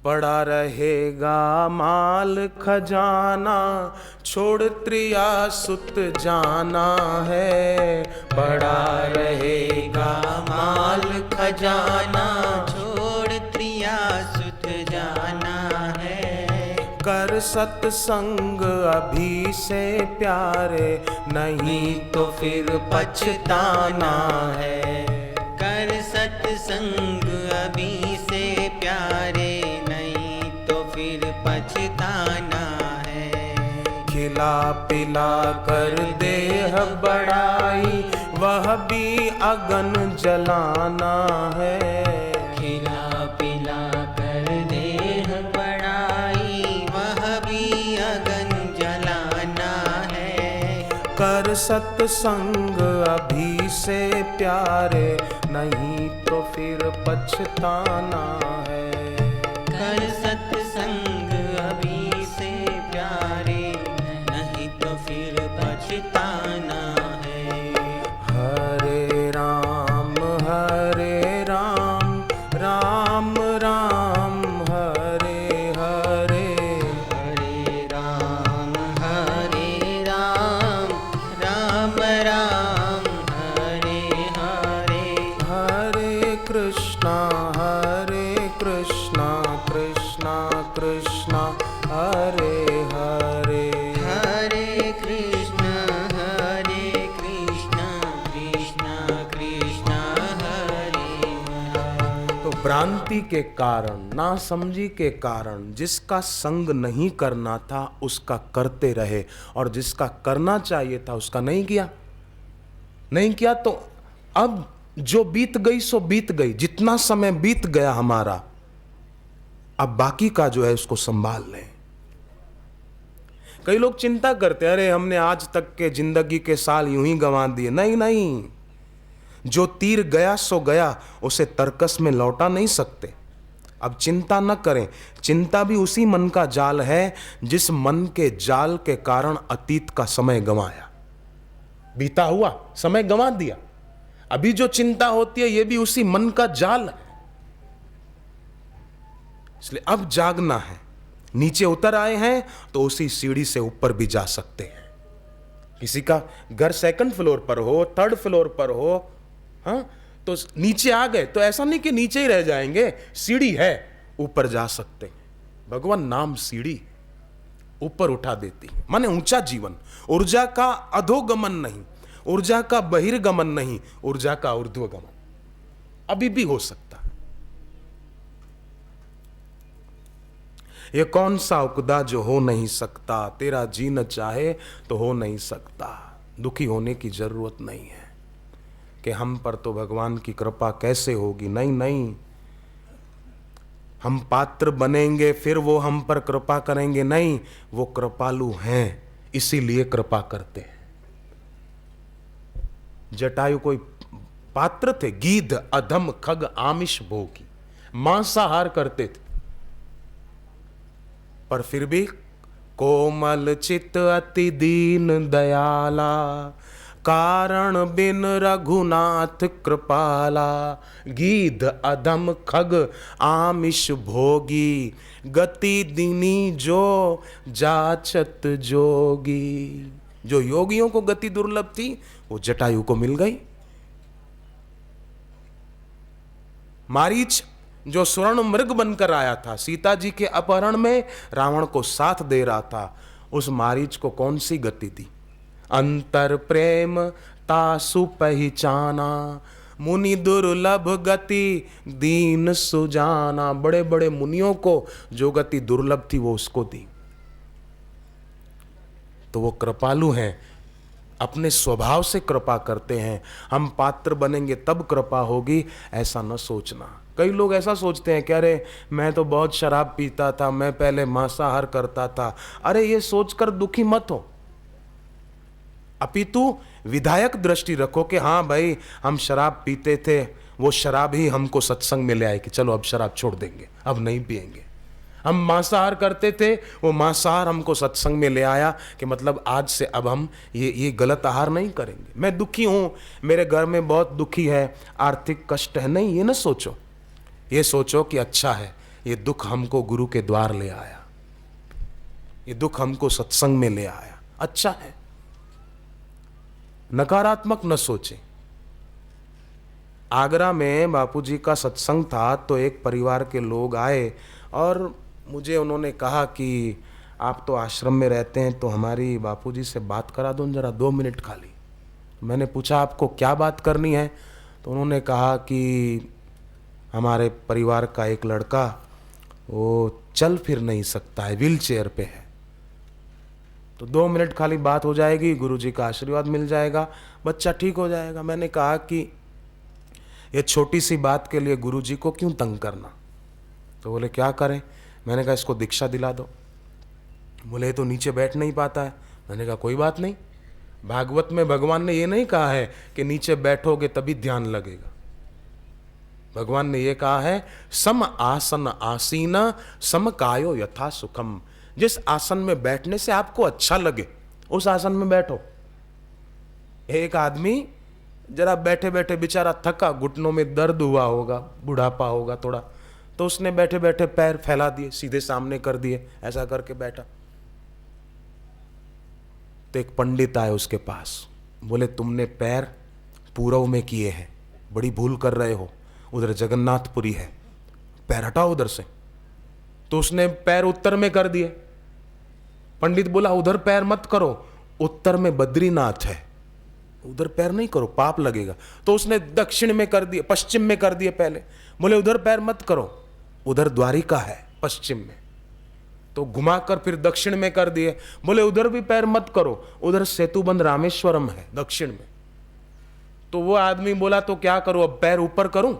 पड़ा रहेगा माल खजाना, छोड़ त्रिया सुत जाना है। पड़ा रहेगा माल खजाना, छोड़ त्रिया सुत जाना है। कर सत्संग अभी से प्यारे, नहीं तो फिर पछताना है। कर सत्संग अभी से प्यारे, नहीं तो फिर पछताना है। खिला पिला कर देह बढ़ाई, वह भी अगन जलाना है। खिला पिला कर देह बढ़ाई, वह भी अगन जलाना है। कर सत्संग अभी से प्यारे, नहीं तो फिर पछताना है। कर सत्संग अभी से प्यारे, नहीं तो फिर पछताना है। हरे राम राम राम हरे हरे। हरे राम राम राम हरे हरे। हरे कृष्णा कृष्णा कृष्णा हरे हरे। हरे कृष्ण कृष्ण कृष्ण हरे हरे। तो भ्रांति के कारण, नासमझी के कारण जिसका संग नहीं करना था उसका करते रहे, और जिसका करना चाहिए था उसका नहीं किया। तो अब जो बीत गई सो बीत गई, जितना समय बीत गया हमारा, अब बाकी का जो है उसको संभाल लें। कई लोग चिंता करते हैं, अरे हमने आज तक के जिंदगी के साल यूं ही गंवा दिए। नहीं, जो तीर गया सो गया, उसे तर्कस में लौटा नहीं सकते। अब चिंता न करें। चिंता भी उसी मन का जाल है जिस मन के जाल के कारण अतीत का समय गंवाया। बीता हुआ समय गंवा दिया। अभी जो चिंता होती है ये भी उसी मन का जाल है। इसलिए अब जागना है। नीचे उतर आए हैं तो उसी सीढ़ी से ऊपर भी जा सकते हैं। किसी का घर सेकंड फ्लोर पर हो, थर्ड फ्लोर पर हो, हाँ, तो नीचे आ गए तो ऐसा नहीं कि नीचे ही रह जाएंगे, सीढ़ी है, ऊपर जा सकते हैं। भगवान नाम सीढ़ी ऊपर उठा देती, माने ऊंचा जीवन। ऊर्जा का अधोगमन नहीं, ऊर्जा का बहिर्गमन नहीं, ऊर्जा का ऊर्ध्वगमन अभी भी हो सकता है। ये कौन सा उपदा जो हो नहीं सकता, तेरा जी न चाहे तो हो नहीं सकता। दुखी होने की जरूरत नहीं है कि हम पर तो भगवान की कृपा कैसे होगी। नहीं, हम पात्र बनेंगे फिर वो हम पर कृपा करेंगे। नहीं, वो कृपालु हैं इसीलिए कृपा करते हैं। जटायु कोई पात्र थे? गीध, अधम, खग, आमिष भोगी, मांसाहार करते थे, पर फिर भी कोमल चित अति दीन दयाला, कारण बिन रघुनाथ कृपाला। गीध, अधम, खग, आमिष भोगी, गति दीनी जो जाचत जोगी। जो योगियों को गति दुर्लभ थी वो जटायु को मिल गई। मारीच जो स्वर्ण मृग बनकर आया था, सीता जी के अपहरण में रावण को साथ दे रहा था, उस मारीच को कौन सी गति दी? अंतर प्रेम तासु पहचाना, मुनि दुर्लभ गति दीन सुजाना। बड़े बड़े मुनियों को जो गति दुर्लभ थी वो उसको दी। तो वो कृपालु हैं, अपने स्वभाव से कृपा करते हैं। हम पात्र बनेंगे तब कृपा होगी, ऐसा न सोचना। कई लोग ऐसा सोचते हैं कि अरे मैं तो बहुत शराब पीता था, मैं पहले मांसाहार करता था। अरे ये सोचकर दुखी मत हो, अपितु विधायक दृष्टि रखो कि हाँ भाई हम शराब पीते थे, वो शराब ही हमको सत्संग में ले आए कि चलो अब शराब छोड़ देंगे, अब नहीं पिएंगे। हम मांसाहार करते थे, वो मांसाहार हमको सत्संग में ले आया कि मतलब आज से अब हम ये गलत आहार नहीं करेंगे। मैं दुखी हूँ, मेरे घर में बहुत दुखी है, आर्थिक कष्ट है, नहीं ये न सोचो। ये सोचो कि अच्छा है ये दुख हमको गुरु के द्वार ले आया, ये दुख हमको सत्संग में ले आया। अच्छा है, नकारात्मक न सोचें। आगरा में बापूजी का सत्संग था तो एक परिवार के लोग आए और मुझे उन्होंने कहा कि आप तो आश्रम में रहते हैं तो हमारी बापूजी से बात करा दो जरा, 2 मिनट खाली। मैंने पूछा आपको क्या बात करनी है? तो उन्होंने कहा कि हमारे परिवार का एक लड़का वो चल फिर नहीं सकता है, व्हील चेयर पे है, तो 2 मिनट खाली बात हो जाएगी, गुरुजी का आशीर्वाद मिल जाएगा, बच्चा ठीक हो जाएगा। मैंने कहा कि ये छोटी सी बात के लिए गुरुजी को क्यों तंग करना? तो बोले क्या करें? मैंने कहा इसको दीक्षा दिला दो। बोले तो नीचे बैठ नहीं पाता है। मैंने कहा कोई बात नहीं, भागवत में भगवान ने ये नहीं कहा है कि नीचे बैठोगे तभी ध्यान लगेगा। भगवान ने ये कहा है सम आसन आसीना सम कायो यथा सुखम। जिस आसन में बैठने से आपको अच्छा लगे उस आसन में बैठो। एक आदमी जरा बैठे बैठे बेचारा थका, घुटनों में दर्द हुआ होगा, बुढ़ापा होगा थोड़ा, तो उसने बैठे बैठे पैर फैला दिए, सीधे सामने कर दिए, ऐसा करके बैठा। तो एक पंडित आए उसके पास, बोले तुमने पैर पूरब में किए हैं, बड़ी भूल कर रहे हो, उधर जगन्नाथपुरी है, पैर हटाओ उधर से। तो उसने पैर उत्तर में कर दिए। पंडित बोला उधर पैर मत करो, उत्तर में बद्रीनाथ है, उधर पैर नहीं करो, पाप लगेगा। तो उसने दक्षिण में कर दिए, पश्चिम में कर दिए पहले। बोले उधर पैर मत करो, उधर द्वारिका है पश्चिम में। तो घुमाकर फिर दक्षिण में कर दिए। बोले उधर भी पैर मत करो, उधर सेतुबंध रामेश्वरम है दक्षिण में। तो वो आदमी बोला तो क्या करूं, अब पैर ऊपर करूं?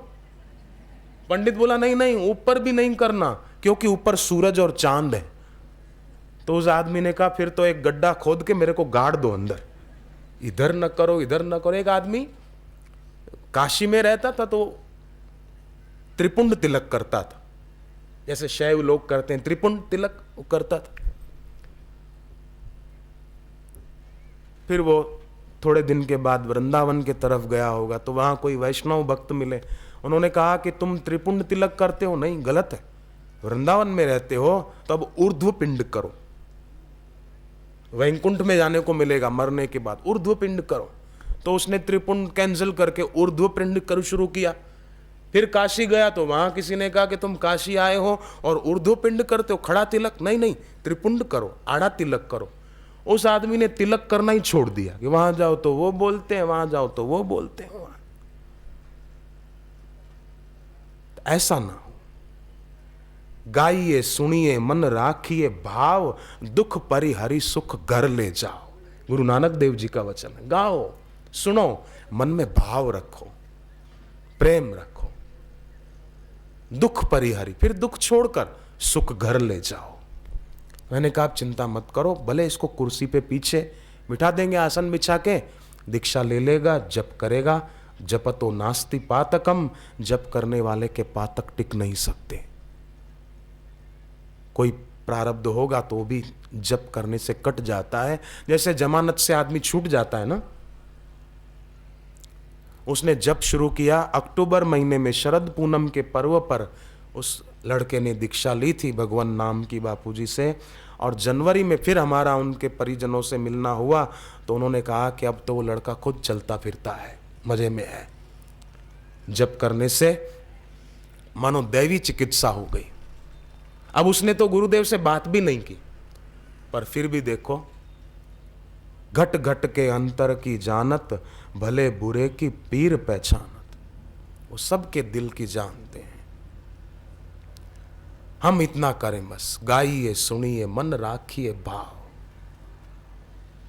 पंडित बोला नहीं नहीं, ऊपर भी नहीं करना, क्योंकि ऊपर सूरज और चांद है। तो उस आदमी ने कहा फिर तो एक गड्ढा खोद के मेरे को गाड़ दो अंदर, इधर न करो इधर न करो। एक आदमी काशी में रहता था तो त्रिपुंड तिलक करता था, जैसे शैव लोग करते हैं, त्रिपुंड तिलक वो करता था। फिर वो थोड़े दिन के बाद वृंदावन के तरफ गया होगा तो वहां कोई वैष्णव भक्त मिले, उन्होंने कहा कि तुम त्रिपुंड तिलक करते हो? नहीं, गलत है, वृंदावन में रहते हो तो अब ऊर्ध्व पिंड करो, वैकुंठ में जाने को मिलेगा मरने के बाद, ऊर्ध्व पिंड करो। तो उसने त्रिपुंड कैंसिल करके ऊर्ध्व पिंड कर शुरू किया। फिर काशी गया तो वहां किसी ने कहा कि तुम काशी आए हो और ऊर्ध्व पिंड करते हो, खड़ा तिलक नहीं नहीं, त्रिपुंड करो, आड़ा तिलक करो। उस आदमी ने तिलक करना ही छोड़ दिया कि वहां जाओ तो वो बोलते हैं, वहां जाओ तो वो बोलते हैं। ऐसा ना हो, गाइए सुनिए मन राखिए भाव, दुख परिहरि सुख घर ले जाओ। गुरु नानक देव जी का वचन है। गाओ, सुनो, मन में भाव रखो, प्रेम रखो, दुख परिहरि, फिर दुख छोड़कर सुख घर ले जाओ। मैंने कहा आप चिंता मत करो, भले इसको कुर्सी पे पीछे बिठा देंगे आसन बिछा के, दीक्षा ले लेगा, जप करेगा। जपतो नास्ति पातकम, जप करने वाले के पातक टिक नहीं सकते। कोई प्रारब्ध होगा तो भी जप करने से कट जाता है, जैसे जमानत से आदमी छूट जाता है ना। उसने जप शुरू किया, अक्टूबर महीने में शरद पूनम के पर्व पर उस लड़के ने दीक्षा ली थी भगवान नाम की बापूजी से, और जनवरी में फिर हमारा उनके परिजनों से मिलना हुआ तो उन्होंने कहा कि अब तो वो लड़का खुद चलता फिरता है, मजे में है। जप करने से मानो दैवी चिकित्सा हो गई। अब उसने तो गुरुदेव से बात भी नहीं की, पर फिर भी देखो, घट घट के अंतर की जानत, भले बुरे की पीर पहचानत। वो सबके दिल की जानते हैं। हम इतना करें बस, गाइए सुनिए मन राखिए भाव,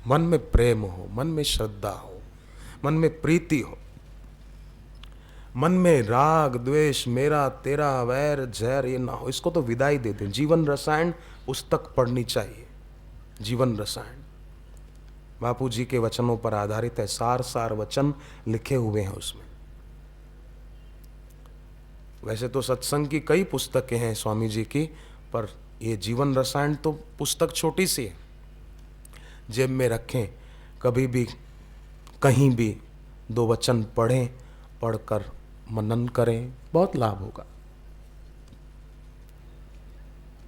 मन में प्रेम हो, मन में श्रद्धा हो, मन में प्रीति हो, मन में राग द्वेष मेरा तेरा वैर झैर ये ना हो। इसको तो विदाई दे दें। जीवन रसायन पुस्तक पढ़नी चाहिए। जीवन रसायन बापू जी के वचनों पर आधारित है, सार सार वचन लिखे हुए हैं उसमें। वैसे तो सत्संग की कई पुस्तकें हैं स्वामी जी की, पर ये जीवन रसायन तो पुस्तक छोटी सी है, जेब में रखें, कभी भी कहीं भी 2 वचन पढ़ें, पढ़कर मनन करें, बहुत लाभ होगा।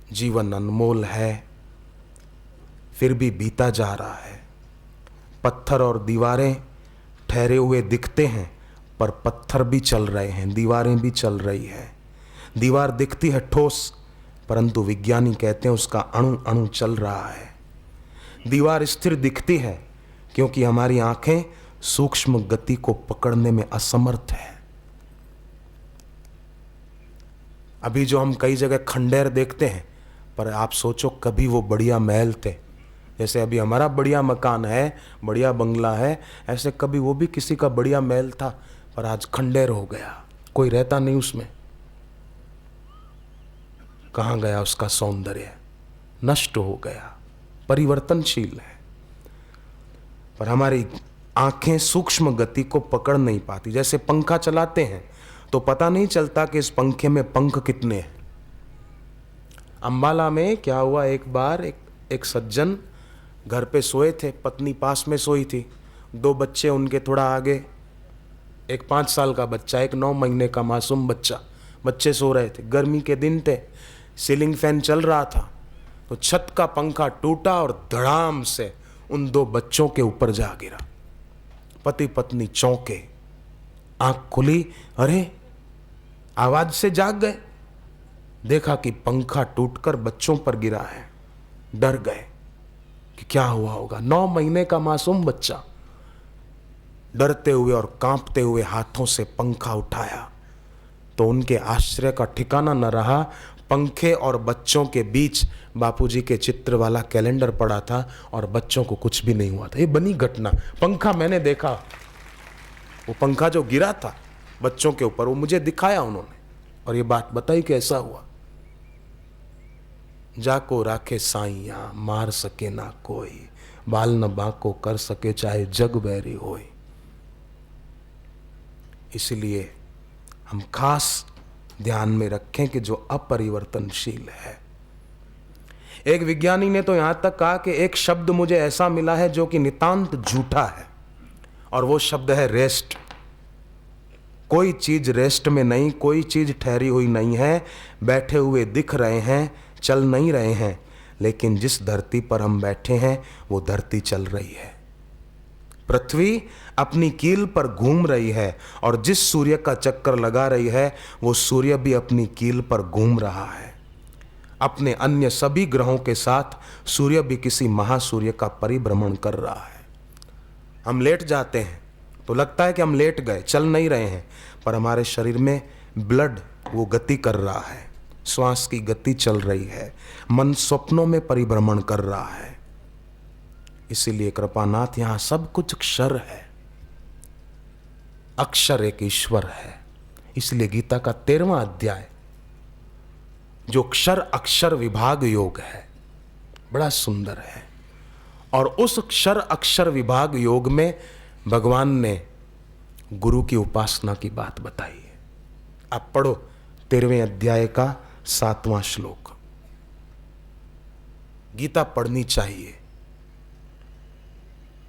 जीवन अनमोल है, फिर भी बीता जा रहा है। पत्थर और दीवारें ठहरे हुए दिखते हैं, पर पत्थर भी चल रहे हैं, दीवारें भी चल रही है। दीवार दिखती है ठोस, परंतु विज्ञानी कहते हैं उसका अणु अणु चल रहा है। दीवार स्थिर दिखती है क्योंकि हमारी आंखें सूक्ष्म गति को पकड़ने में असमर्थ है। अभी जो हम कई जगह खंडेर देखते हैं, पर आप सोचो कभी वो बढ़िया महल थे। जैसे अभी हमारा बढ़िया मकान है, बढ़िया बंगला है, ऐसे कभी वो भी किसी का बढ़िया महल था, पर आज खंडेर हो गया, कोई रहता नहीं उसमें। कहाँ गया उसका सौंदर्य? नष्ट हो गया, परिवर्तनशील है। पर हमारी आंखें सूक्ष्म गति को पकड़ नहीं पाती। जैसे पंखा चलाते हैं तो पता नहीं चलता कि इस पंखे में पंख कितने हैं। अंबाला में क्या हुआ, एक बार एक सज्जन घर पे सोए थे, पत्नी पास में सोई थी, 2 बच्चे उनके थोड़ा आगे, एक 5 साल का बच्चा, एक 9 महीने का मासूम बच्चा। बच्चे सो रहे थे, गर्मी के दिन थे, सीलिंग फैन चल रहा था, तो छत का पंखा टूटा और धड़ाम से उन 2 बच्चों के ऊपर जा गिरा। पति पत्नी चौंके, आंख खुली, अरे आवाज से जाग गए, देखा कि पंखा टूटकर बच्चों पर गिरा है। डर गए कि क्या हुआ होगा। 9 महीने का मासूम बच्चा डरते हुए और कांपते हुए हाथों से पंखा उठाया तो उनके आश्चर्य का ठिकाना न रहा। पंखे और बच्चों के बीच बापूजी के चित्र वाला कैलेंडर पड़ा था और बच्चों को कुछ भी नहीं हुआ था। ये बनी घटना, पंखा मैंने देखा, वो पंखा जो गिरा था बच्चों के ऊपर, वो मुझे दिखाया उन्होंने और ये बात बताई कि ऐसा हुआ। जाको राखे साइया, मार सके ना कोई, बाल न बाको कर सके चाहे जग बैरी होए। इसलिए हम खास ध्यान में रखें कि जो अपरिवर्तनशील है। एक विज्ञानी ने तो यहां तक कहा कि एक शब्द मुझे ऐसा मिला है जो कि नितांत झूठा है, और वो शब्द है रेस्ट। कोई चीज रेस्ट में नहीं, कोई चीज ठहरी हुई नहीं है। बैठे हुए दिख रहे हैं, चल नहीं रहे हैं, लेकिन जिस धरती पर हम बैठे हैं वो धरती चल रही है। पृथ्वी अपनी कील पर घूम रही है और जिस सूर्य का चक्कर लगा रही है वो सूर्य भी अपनी कील पर घूम रहा है। अपने अन्य सभी ग्रहों के साथ सूर्य भी किसी महासूर्य का परिभ्रमण कर रहा है। हम लेट जाते हैं तो लगता है कि हम लेट गए, चल नहीं रहे हैं, पर हमारे शरीर में ब्लड वो गति कर रहा है, श्वास की गति चल रही है, मन स्वप्नों में परिभ्रमण कर रहा है। इसीलिए कृपानाथ यहां सब कुछ क्षर है, अक्षर एक ईश्वर है। इसलिए गीता का 13वां अध्याय जो क्षर अक्षर विभाग योग है बड़ा सुंदर है, और उस क्षर अक्षर विभाग योग में भगवान ने गुरु की उपासना की बात बताई है। आप पढ़ो 13वें अध्याय का 7वां श्लोक। गीता पढ़नी चाहिए।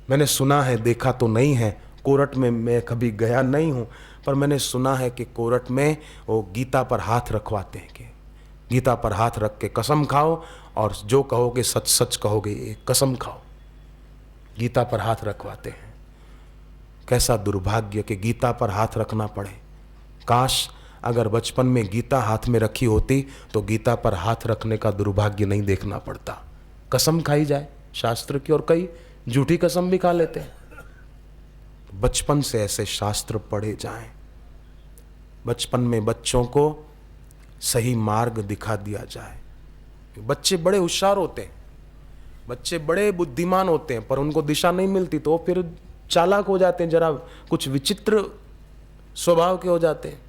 मैंने सुना है, देखा तो नहीं है, कोरट में मैं कभी गया नहीं हूं, पर मैंने सुना है कि कोरट में वो गीता पर हाथ रखवाते हैं कि गीता पर हाथ रख के कसम खाओ और जो कहोगे सच सच कहोगे, ये कसम खाओ। गीता पर हाथ रखवाते हैं। कैसा दुर्भाग्य कि गीता पर हाथ रखना पड़े। काश अगर बचपन में गीता हाथ में रखी होती तो गीता पर हाथ रखने का दुर्भाग्य नहीं देखना पड़ता। कसम खाई जाए शास्त्र की, और कई झूठी कसम भी खा लेते हैं। बचपन से ऐसे शास्त्र पढ़े जाएं, बचपन में बच्चों को सही मार्ग दिखा दिया जाए। बच्चे बड़े होशियार होते हैं, बच्चे बड़े बुद्धिमान होते हैं, पर उनको दिशा नहीं मिलती तो फिर चालाक हो जाते हैं, जरा कुछ विचित्र स्वभाव के हो जाते हैं।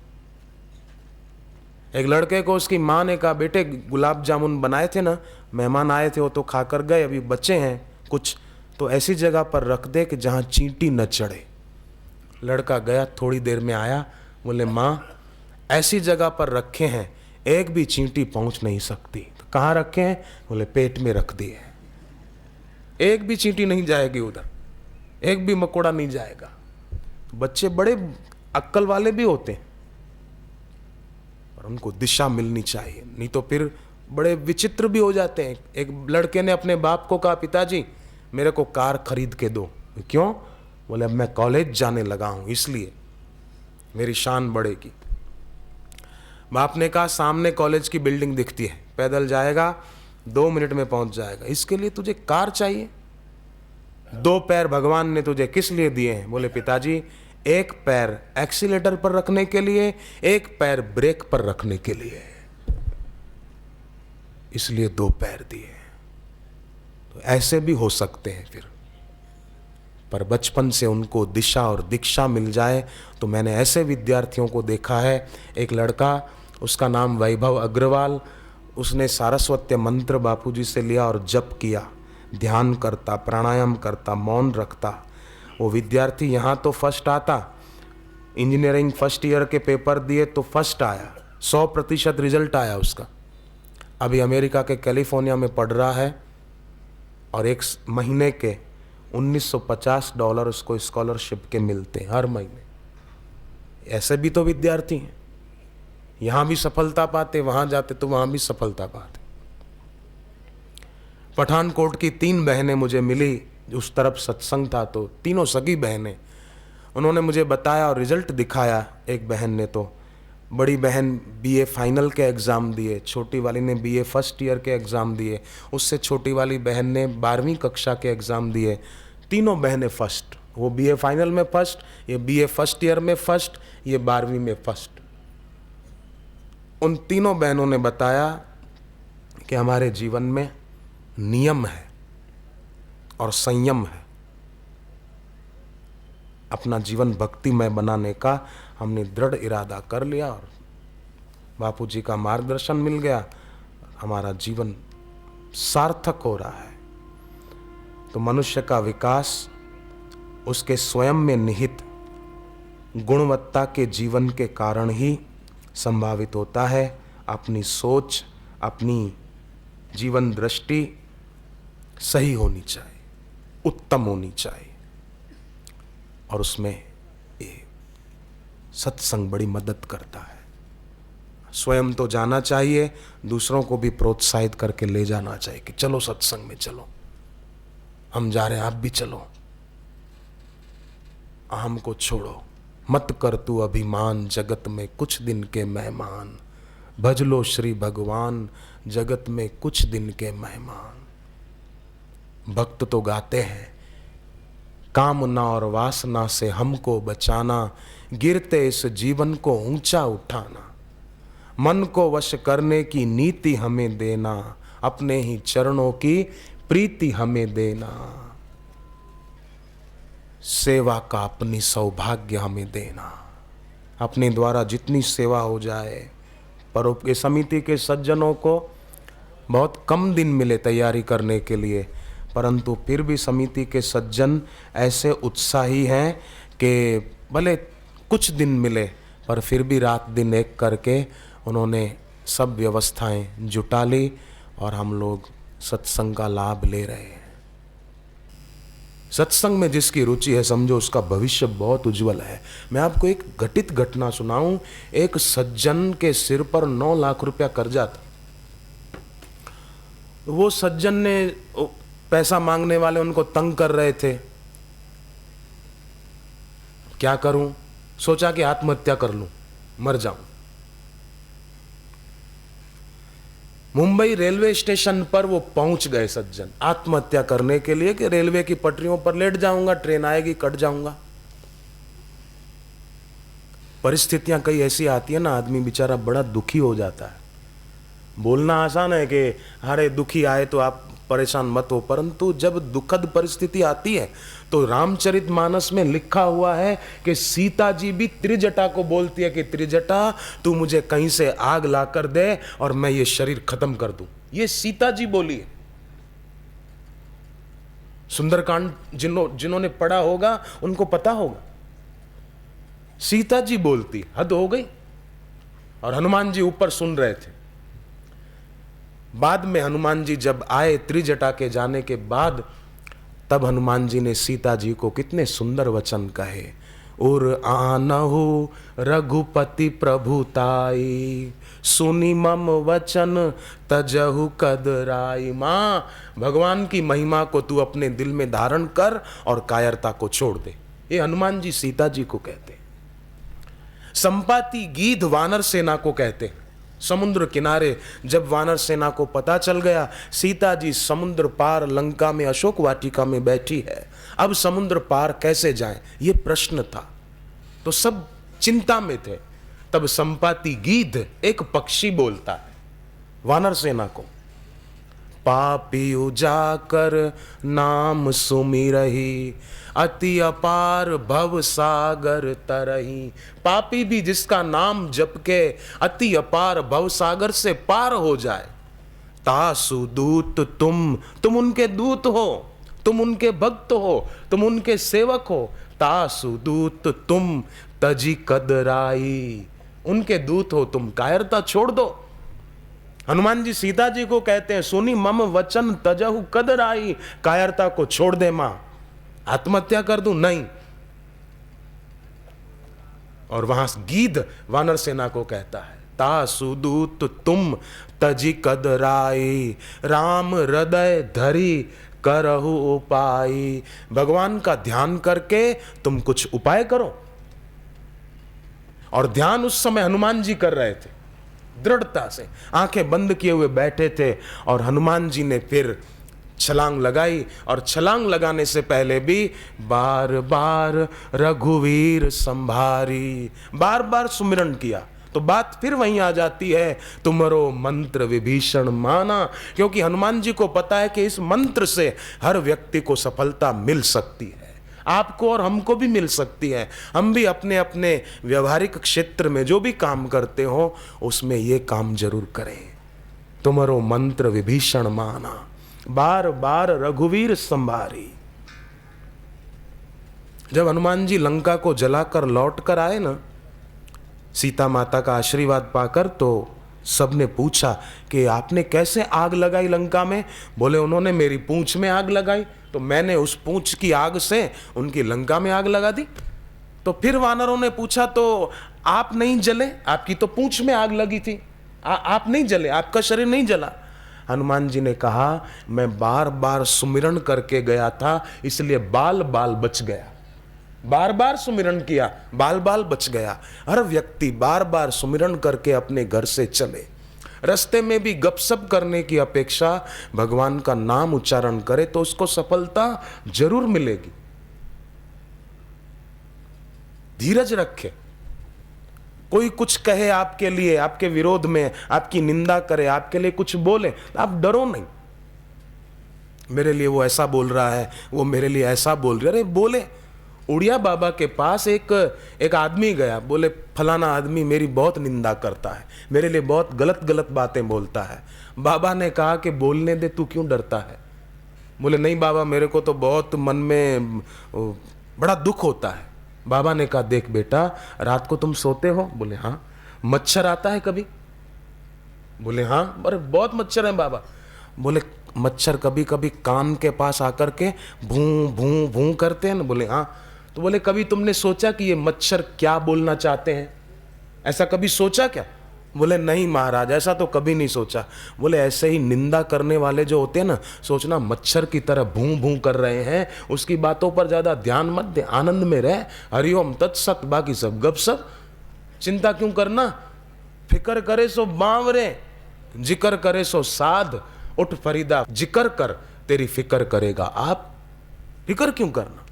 एक लड़के को उसकी माँ ने कहा, बेटे गुलाब जामुन बनाए थे ना, मेहमान आए थे, वो तो खाकर गए, अभी बच्चे हैं कुछ, तो ऐसी जगह पर रख दे कि जहाँ चींटी न चढ़े। लड़का गया, थोड़ी देर में आया, बोले माँ ऐसी जगह पर रखे हैं एक भी चींटी पहुँच नहीं सकती। तो कहाँ रखे हैं? बोले पेट में रख दिए, एक भी चींटी नहीं जाएगी उधर, एक भी मकोड़ा नहीं जाएगा। बच्चे बड़े अक्ल वाले भी होते हैं, पर उनको दिशा मिलनी चाहिए, नहीं तो फिर बड़े विचित्र भी हो जाते हैं। एक लड़के ने अपने बाप को कहा, पिताजी मेरे को कार खरीद के दो। क्यों? बोले अब मैं कॉलेज जाने लगा हूं, इसलिए मेरी शान बढ़ेगी। बाप ने कहा, सामने कॉलेज की बिल्डिंग दिखती है, पैदल जाएगा 2 मिनट में पहुंच जाएगा, इसके लिए तुझे कार चाहिए? 2 पैर भगवान ने तुझे किस लिए दिए हैं? बोले पिताजी एक पैर एक्सीलेटर पर रखने के लिए, एक पैर ब्रेक पर रखने के लिए, इसलिए 2 पैर दिए। तो ऐसे भी हो सकते हैं फिर, पर बचपन से उनको दिशा और दीक्षा मिल जाए। तो मैंने ऐसे विद्यार्थियों को देखा है। एक लड़का, उसका नाम वैभव अग्रवाल, उसने सारस्वत्य मंत्र बापूजी से लिया और जप किया, ध्यान करता, प्राणायाम करता, मौन रखता। वो विद्यार्थी यहाँ तो फर्स्ट आता, इंजीनियरिंग फर्स्ट ईयर के पेपर दिए तो फर्स्ट आया, 100% रिजल्ट आया उसका। अभी अमेरिका के कैलिफोर्निया में पढ़ रहा है और एक महीने के $1950 उसको स्कॉलरशिप के मिलते हैं हर महीने। ऐसे भी तो विद्यार्थी हैं, यहाँ भी सफलता पाते, वहाँ जाते तो वहाँ भी सफलता पाते। पठानकोट की 3 बहनें मुझे मिली, उस तरफ सत्संग था तो तीनों सगी बहनें, उन्होंने मुझे बताया और रिजल्ट दिखाया। एक बहन ने तो, बड़ी बहन बीए फाइनल के एग्ज़ाम दिए, छोटी वाली ने बीए फर्स्ट ईयर के एग्ज़ाम दिए, उससे छोटी वाली बहन ने 12वीं कक्षा के एग्ज़ाम दिए। तीनों बहनें फर्स्ट, वो बीए फाइनल में फर्स्ट, ये बीए फर्स्ट ईयर में फर्स्ट, ये 12वीं में फर्स्ट। उन तीनों बहनों ने बताया कि हमारे जीवन में नियम है और संयम है। अपना जीवन भक्तिमय बनाने का हमने दृढ़ इरादा कर लिया और बापूजी का मार्गदर्शन मिल गया, हमारा जीवन सार्थक हो रहा है। तो मनुष्य का विकास उसके स्वयं में निहित गुणवत्ता के जीवन के कारण ही संभावित होता है। अपनी सोच, अपनी जीवन दृष्टि सही होनी चाहिए, उत्तम होनी चाहिए, और उसमें ये सत्संग बड़ी मदद करता है। स्वयं तो जाना चाहिए, दूसरों को भी प्रोत्साहित करके ले जाना चाहिए कि चलो सत्संग में चलो, हम जा रहे हैं, आप भी चलो, अहम को छोड़ो, मत कर तू अभिमान, जगत में कुछ दिन के मेहमान, भज लो श्री भगवान, जगत में कुछ दिन के मेहमान। भक्त तो गाते हैं, कामना और वासना से हमको बचाना, गिरते इस जीवन को ऊंचा उठाना, मन को वश करने की नीति हमें देना, अपने ही चरणों की प्रीति हमें देना, सेवा का अपनी सौभाग्य हमें देना। अपने द्वारा जितनी सेवा हो जाए, परोपकार समिति के सज्जनों को बहुत कम दिन मिले तैयारी करने के लिए, परंतु फिर भी समिति के सज्जन ऐसे उत्साही हैं कि भले कुछ दिन मिले पर फिर भी रात दिन एक करके उन्होंने सब व्यवस्थाएं जुटा ली और हम लोग सत्संग का लाभ ले रहे हैं। सत्संग में जिसकी रुचि है, समझो उसका भविष्य बहुत उज्जवल है। मैं आपको एक घटित घटना सुनाऊं। एक सज्जन के सिर पर 9 लाख रुपया कर्जा था। वो सज्जन ने, पैसा मांगने वाले उनको तंग कर रहे थे, क्या करूं, सोचा कि आत्महत्या कर लूं, मर जाऊं। मुंबई रेलवे स्टेशन पर वो पहुंच गए सज्जन आत्महत्या करने के लिए कि रेलवे की पटरियों पर लेट जाऊंगा, ट्रेन आएगी कट जाऊंगा। परिस्थितियां कई ऐसी आती है ना, आदमी बेचारा बड़ा दुखी हो जाता है। बोलना आसान है कि अरे दुखी आए तो आप परेशान मत हो, परंतु जब दुखद परिस्थिति आती है तो रामचरितमानस में लिखा हुआ है कि सीता जी भी त्रिजटा को बोलती है कि त्रिजटा तू मुझे कहीं से आग ला कर दे और मैं ये शरीर खत्म कर दूं। ये सीता जी बोली है। सुंदरकांड जिन्होंने पढ़ा होगा उनको पता होगा, सीता जी बोलती, हद हो गई। और हनुमान जी ऊपर सुन रहे थे। बाद में हनुमान जी जब आए त्रिजटा के जाने के बाद, तब हनुमान जी ने सीता जी को कितने सुंदर वचन कहे। उर आनहु रघुपति प्रभुताई, सुनी मम वचन तजहु कदराई। माँ, भगवान की महिमा को तू अपने दिल में धारण कर और कायरता को छोड़ दे। ये हनुमान जी सीता जी को कहते हैं। संपाति गीध वानर सेना को कहते हैं। समुद्र किनारे जब वानर सेना को पता चल गया सीता जी समुद्र पार लंका में अशोक वाटिका में बैठी है, अब समुद्र पार कैसे जाएं, ये प्रश्न था। तो सब चिंता में थे। तब संपाति गीध एक पक्षी बोलता है वानर सेना को, पापी उजाकर नाम सुमिरही, अति अपार भव सागर तरही। पापी भी जिसका नाम जप के अति अपार भव सागर से पार हो जाए, तासु दूत तुम उनके दूत हो, तुम उनके भक्त हो, तुम उनके सेवक हो। तासु दूत तुम तजी कदराई, उनके दूत हो तुम, कायरता छोड़ दो। हनुमान जी सीता जी को कहते हैं, सुनी मम वचन तजहु कदराई, कायरता को छोड़ दे मां, आत्महत्या कर दूं? नहीं। और वहां गीध वानर सेना को कहता है, तासु दूत तुम तजी कदराई, राम हृदय धरी करहु उपाय। भगवान का ध्यान करके तुम कुछ उपाय करो। और ध्यान उस समय हनुमान जी कर रहे थे, दृढ़ता से आंखें बंद किए हुए बैठे थे। और हनुमान जी ने फिर छलांग लगाई, और छलांग लगाने से पहले भी बार बार रघुवीर संभारी, बार बार सुमिरन किया। तो बात फिर वहीं आ जाती है, तुमरो मंत्र विभीषण माना, क्योंकि हनुमान जी को पता है कि इस मंत्र से हर व्यक्ति को सफलता मिल सकती है, आपको और हमको भी मिल सकती है। हम भी अपने अपने व्यवहारिक क्षेत्र में जो भी काम करते हो उसमें ये काम जरूर करें। तुमरो मंत्र विभीषण माना, बार बार रघुवीर संभारी। जब हनुमान जी लंका को जलाकर लौट कर आए ना, सीता माता का आशीर्वाद पाकर, तो सबने पूछा कि आपने कैसे आग लगाई लंका में? बोले उन्होंने मेरी पूंछ में आग लगाई, तो मैंने उस पूंछ की आग से उनकी लंका में आग लगा दी। तो फिर वानरों ने पूछा, तो आप नहीं जले? आपकी तो पूंछ में आग लगी थी, आप नहीं जले, आपका शरीर नहीं जला? हनुमान जी ने कहा, मैं बार बार सुमिरन करके गया था, इसलिए बाल बाल बच गया। बार बार सुमिरन किया, बाल बाल बच गया। हर व्यक्ति बार बार सुमिरन करके अपने घर से चले। रास्ते में भी गपशप करने की अपेक्षा भगवान का नाम उच्चारण करे तो उसको सफलता जरूर मिलेगी। धीरज रखे। कोई कुछ कहे आपके लिए, आपके विरोध में, आपकी निंदा करे, आपके लिए कुछ बोले, आप डरो नहीं। मेरे लिए वो ऐसा बोल रहा है, वो मेरे लिए ऐसा बोल रहा है, अरे बोले। उड़िया बाबा के पास एक आदमी गया, बोले फलाना आदमी मेरी बहुत निंदा करता है, मेरे लिए बहुत गलत गलत बातें बोलता है। बाबा ने कहा कि बोलने दे, तू क्यों डरता है? बोले नहीं बाबा, मेरे को तो बहुत मन में बड़ा दुख होता है। बाबा ने कहा, देख बेटा, रात को तुम सोते हो? बोले हाँ। मच्छर आता है कभी? बोले हाँ। अरे बहुत मच्छर है बाबा। बोले मच्छर कभी कभी कान के पास आकर के भूं भूं भूं करते हैं ना? बोले हाँ। तो बोले कभी तुमने सोचा कि ये मच्छर क्या बोलना चाहते हैं? ऐसा कभी सोचा क्या? बोले नहीं महाराज, ऐसा तो कभी नहीं सोचा। बोले ऐसे ही निंदा करने वाले जो होते हैं ना, सोचना मच्छर की तरह भूं भूं कर रहे हैं, उसकी बातों पर ज्यादा ध्यान मत दे, आनंद में रह, हरिओम तत्सत, बाकी सब गपशप। चिंता क्यों करना? फिकर करे सो बावरे, जिक्र करे सो साध। उठ फरीदा, जिक्र कर, तेरी फिक्र करेगा आप। फिक्र क्यों करना?